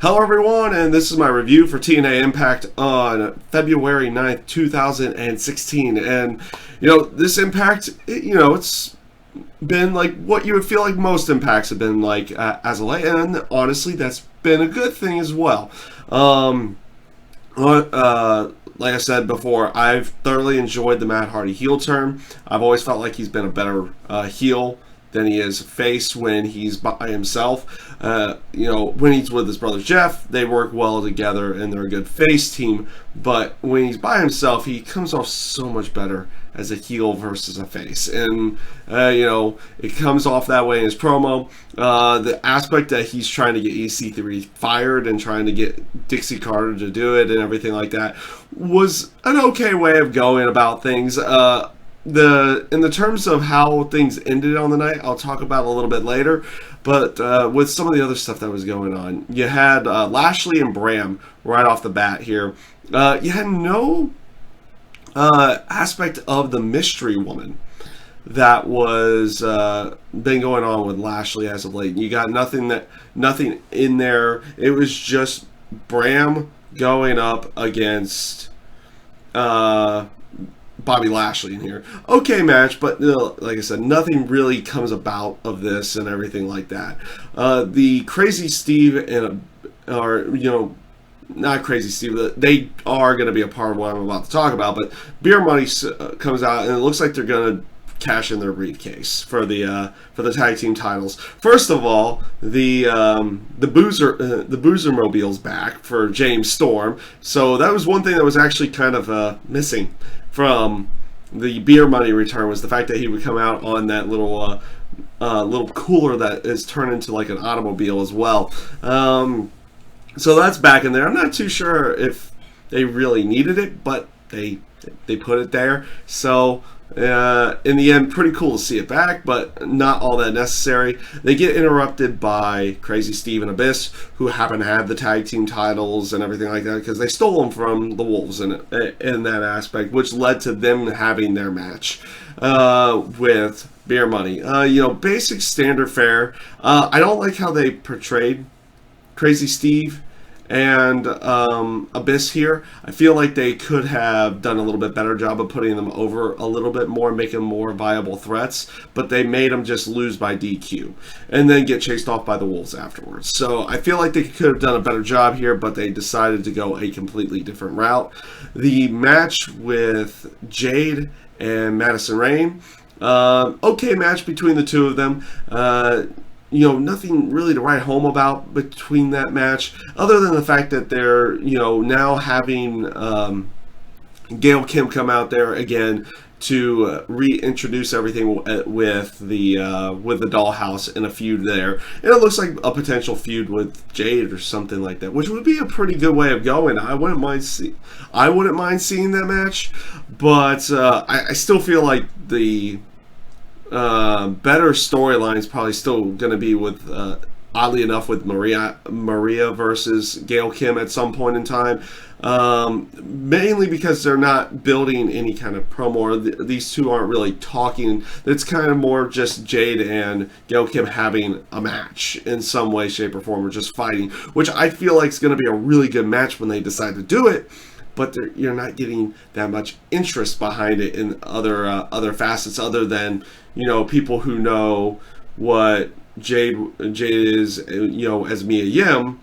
Hello everyone, and this is my review for TNA Impact on February 9th, 2016. And, this Impact, it's been like what you would feel like most Impacts have been like as of late, and honestly, that's been a good thing as well. Like I said before, I've thoroughly enjoyed the Matt Hardy heel turn. I've always felt like he's been a better heel than he is face when he's by himself. When he's with his brother Jeff, they work well together and they're a good face team. But when he's by himself, he comes off so much better as a heel versus a face. And, it comes off that way in his promo. The aspect that he's trying to get EC3 fired and trying to get Dixie Carter to do it and everything like that was an okay way of going about things. In the terms of how things ended on the night, I'll talk about a little bit later. But with some of the other stuff that was going on, you had Lashley and Bram right off the bat here. You had no aspect of the mystery woman that was been going on with Lashley as of late. You got nothing in there. It was just Bram going up against Bobby Lashley in here. Okay match, but like I said, nothing really comes about of this and everything like that. The Crazy Steve not Crazy Steve, they are going to be a part of what I'm about to talk about, but Beer Money comes out and it looks like they're going to cash in their briefcase for the tag team titles. First of all, the Boozer Mobile's back for James Storm, so that was one thing that was actually kind of missing from the Beer Money return, was the fact that he would come out on that little cooler that is turned into like an automobile as well. So that's back in there. I'm not too sure if they really needed it, but they put it there. So in the end, pretty cool to see it back, but not all that necessary. They get interrupted by Crazy Steve and Abyss, who happen to have the tag team titles and everything like that, because they stole them from the Wolves in that aspect, which led to them having their match with Beer Money. Basic standard fare. I don't like how they portrayed Crazy Steve and Abyss here. I feel like they could have done a little bit better job of putting them over a little bit more, making them more viable threats, but they made them just lose by DQ and then get chased off by the Wolves afterwards. So I feel like they could have done a better job here, but they decided to go a completely different route. The match with Jade and Madison Rayne, okay match between the two of them. Nothing really to write home about between that match, other than the fact that they're, now having Gail Kim come out there again to reintroduce everything with the Dollhouse in a feud there. And it looks like a potential feud with Jade or something like that, which would be a pretty good way of going. I wouldn't mind seeing that match, but I still feel like the better storyline is probably still going to be with, oddly enough, with Maria versus Gail Kim at some point in time. Mainly because they're not building any kind of promo. These two aren't really talking. It's kind of more just Jade and Gail Kim having a match in some way, shape, or form, or just fighting, which I feel like is going to be a really good match when they decide to do it. But you're not getting that much interest behind it in other facets, other than people who know what Jade is, as Mia Yim,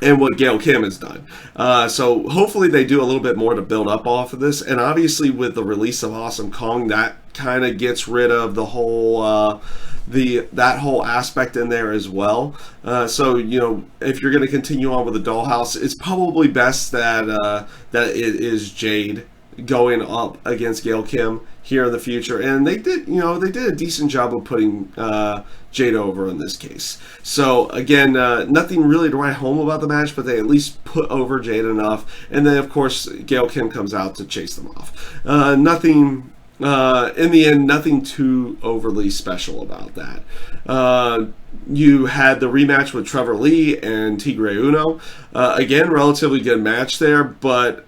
and what Gail Kim has done. So hopefully they do a little bit more to build up off of this. And obviously with the release of Awesome Kong, that kind of gets rid of the whole that whole aspect in there as well. So if you're going to continue on with the Dollhouse, it's probably best that it is Jade going up against Gail Kim here in the future, and they did a decent job of putting Jade over in this case. So again, nothing really to write home about the match, but they at least put over Jade enough, and then of course Gail Kim comes out to chase them off. Nothing in the end, nothing too overly special about that. You had the rematch with Trevor Lee and Tigre Uno. Again, relatively good match there, but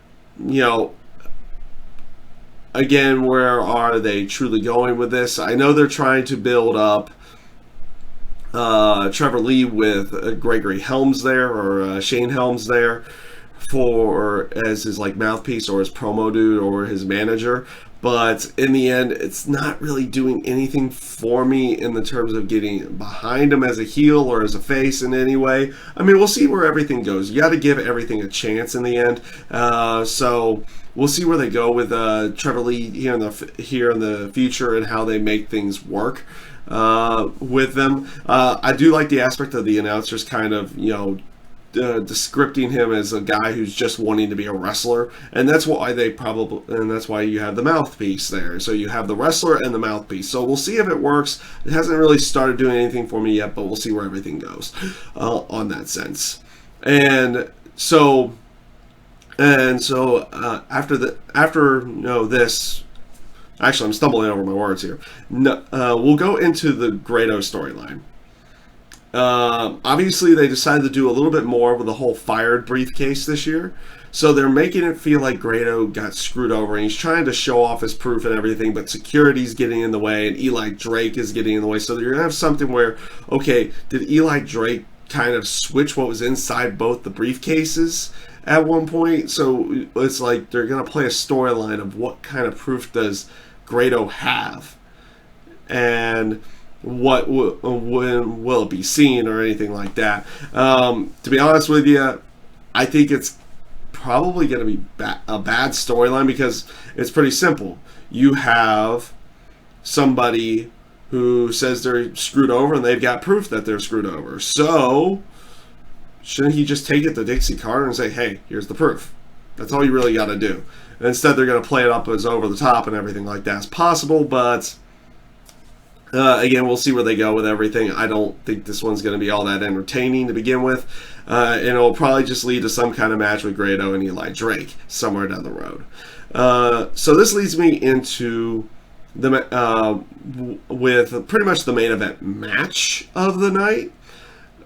again, where are they truly going with this? I know they're trying to build up Trevor Lee with Gregory Helms there, or Shane Helms there, for as his like mouthpiece or his promo dude or his manager. But in the end, it's not really doing anything for me in the terms of getting behind him as a heel or as a face in any way. I mean, we'll see where everything goes. You got to give everything a chance in the end. So we'll see where they go with Trevor Lee here in the future and how they make things work with them. I do like the aspect of the announcers kind of, descripting him as a guy who's just wanting to be a wrestler, and that's why you have the mouthpiece there. So you have the wrestler and the mouthpiece. So we'll see if it works. It hasn't really started doing anything for me yet, but we'll see where everything goes on that sense. And so after this. Actually, I'm stumbling over my words here. We'll go into the Grado storyline. Obviously, they decided to do a little bit more with the whole fired briefcase this year. So they're making it feel like Grado got screwed over, and he's trying to show off his proof and everything, but security's getting in the way, and Eli Drake is getting in the way. So you're going to have something where, okay, did Eli Drake kind of switch what was inside both the briefcases at one point? So it's like they're going to play a storyline of what kind of proof does Grado have, and what when will it be seen or anything like that. To be honest with you, I think it's probably going to be a bad storyline, because it's pretty simple. You have somebody who says they're screwed over, and they've got proof that they're screwed over. So shouldn't he just take it to Dixie Carter and say, hey, here's the proof? That's all you really got to do. And instead, they're going to play it up as over the top and everything like that's possible. But again, we'll see where they go with everything. I don't think this one's going to be all that entertaining to begin with. And it'll probably just lead to some kind of match with Grado and Eli Drake somewhere down the road. So this leads me into with pretty much the main event match of the night.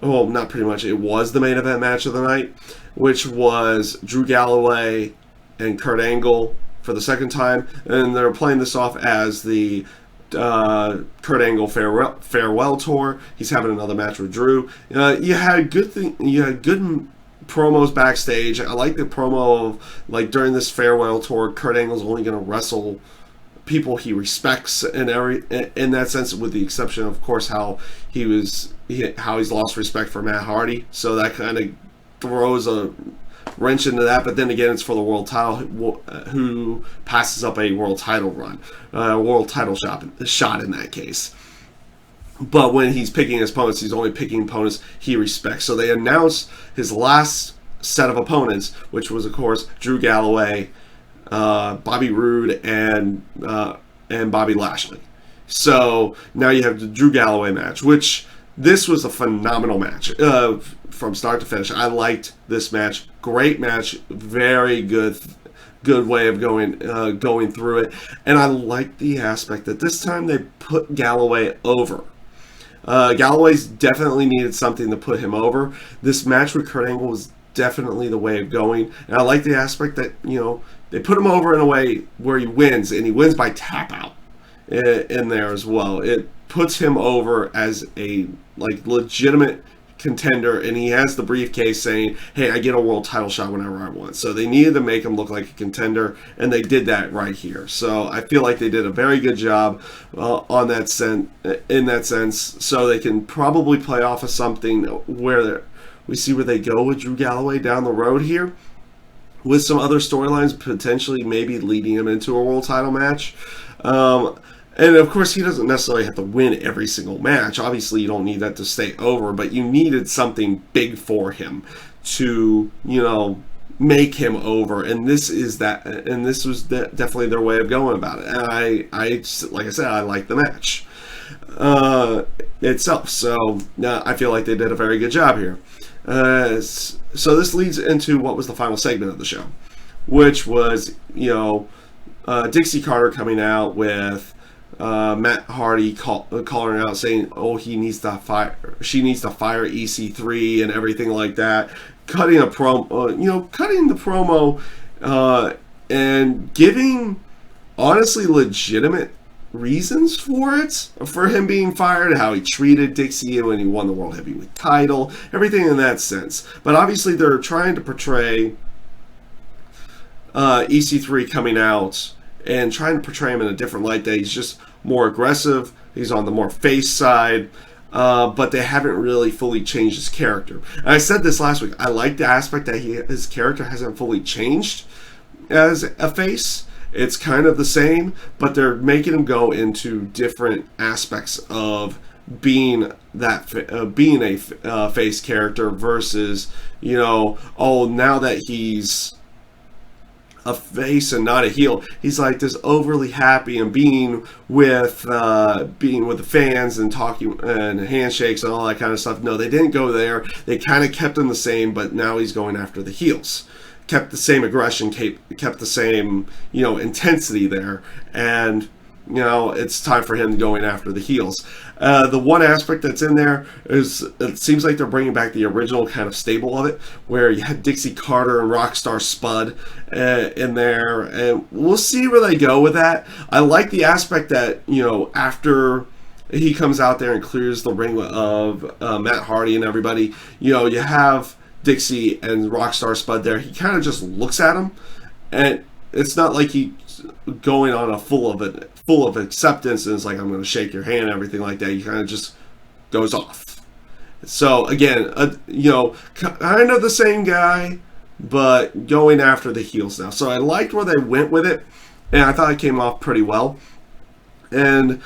Well, not pretty much. It was the main event match of the night, which was Drew Galloway and Kurt Angle for the second time. And they're playing this off as the Kurt Angle farewell tour. He's having another match with Drew. You had good promos backstage. I like the promo of, like, during this farewell tour, Kurt Angle's only going to wrestle people he respects in that sense, with the exception, of course, how he's lost respect for Matt Hardy. So that kind of throws a wrench into that. But then again, it's for the world title. Who passes up a world title run, world title shot in that case? But when he's picking his opponents, he's only picking opponents he respects. So they announced his last set of opponents, which was, of course, Drew Galloway, Bobby Roode, and Bobby Lashley. So now you have the Drew Galloway match, which this was a phenomenal match from start to finish. I liked this match. Great match. Very good way of going through it. And I like the aspect that this time they put Galloway over. Galloway's definitely needed something to put him over. This match with Kurt Angle was definitely the way of going. And I like the aspect that, they put him over in a way where he wins, and he wins by tap out in there as well. It puts him over as a legitimate contender, and he has the briefcase saying, hey, I get a world title shot whenever I want. So they needed to make him look like a contender, and they did that right here. So I feel like they did a very good job in that sense. So they can probably play off of something where we see where they go with Drew Galloway down the road here, with some other storylines potentially maybe leading him into a world title match. And of course, he doesn't necessarily have to win every single match. Obviously, you don't need that to stay over, but you needed something big for him to, make him over. And this is that. And this was definitely their way of going about it. And I like I said, I like the match itself. So I feel like they did a very good job here. So this leads into what was the final segment of the show, which was, Dixie Carter coming out with Matt Hardy calling her out, saying, "Oh, she needs to fire EC3 and everything like that." Cutting the promo, and giving honestly legitimate reasons for it, for him being fired, how he treated Dixie when he won the World Heavyweight title, everything in that sense. But obviously they're trying to portray EC3 coming out and trying to portray him in a different light, that he's just more aggressive, he's on the more face side, but they haven't really fully changed his character. And I said this last week, I like the aspect that his character hasn't fully changed as a face. It's kind of the same, but they're making him go into different aspects of being that being a face character versus, oh, now that he's a face and not a heel, he's like this overly happy and being with the fans and talking and handshakes and all that kind of stuff. No, they didn't go there. They kind of kept him the same, but now he's going after the heels. Kept the same aggression, kept the same, intensity there, and it's time for him going after the heels. The one aspect that's in there is, it seems like they're bringing back the original kind of stable of it, where you had Dixie Carter and Rockstar Spud in there, and we'll see where they go with that. I like the aspect that, after he comes out there and clears the ring of Matt Hardy and everybody, you have Dixie and Rockstar Spud there. He kind of just looks at him, and it's not like he's going on a full of acceptance and it's like, I'm going to shake your hand and everything like that. He kind of just goes off. So again, kind of the same guy, but going after the heels now. So I liked where they went with it, and I thought it came off pretty well. And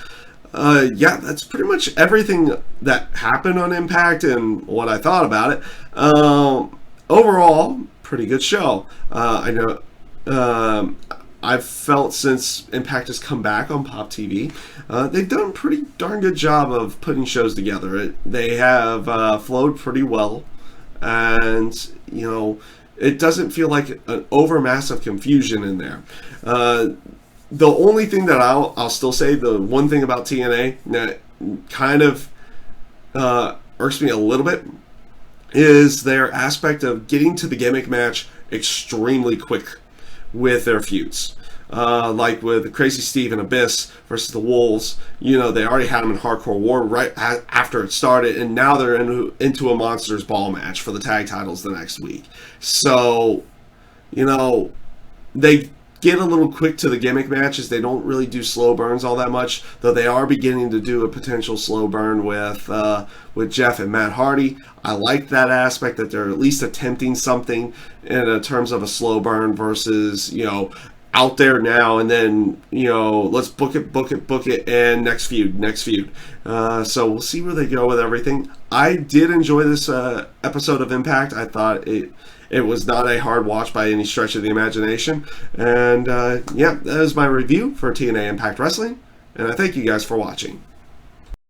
that's pretty much everything that happened on Impact and what I thought about it. Overall, pretty good show. I know I've felt since Impact has come back on Pop TV, they've done a pretty darn good job of putting shows together. They have flowed pretty well, and it doesn't feel like an overmassive confusion in there. The only thing that I'll still say, the one thing about TNA that kind of irks me a little bit, is their aspect of getting to the gimmick match extremely quick with their feuds. Like with Crazy Steve and Abyss versus the Wolves, they already had them in Hardcore War right after it started, and now they're into a Monsters Ball match for the tag titles the next week. So, they get a little quick to the gimmick matches. They don't really do slow burns all that much, though they are beginning to do a potential slow burn with Jeff and Matt Hardy. I like that aspect, that they're at least attempting something in terms of a slow burn versus, out there now and then, let's book it, and next feud. So we'll see where they go with everything. I did enjoy this episode of Impact. I thought it was not a hard watch by any stretch of the imagination. And that is my review for TNA Impact Wrestling. And I thank you guys for watching.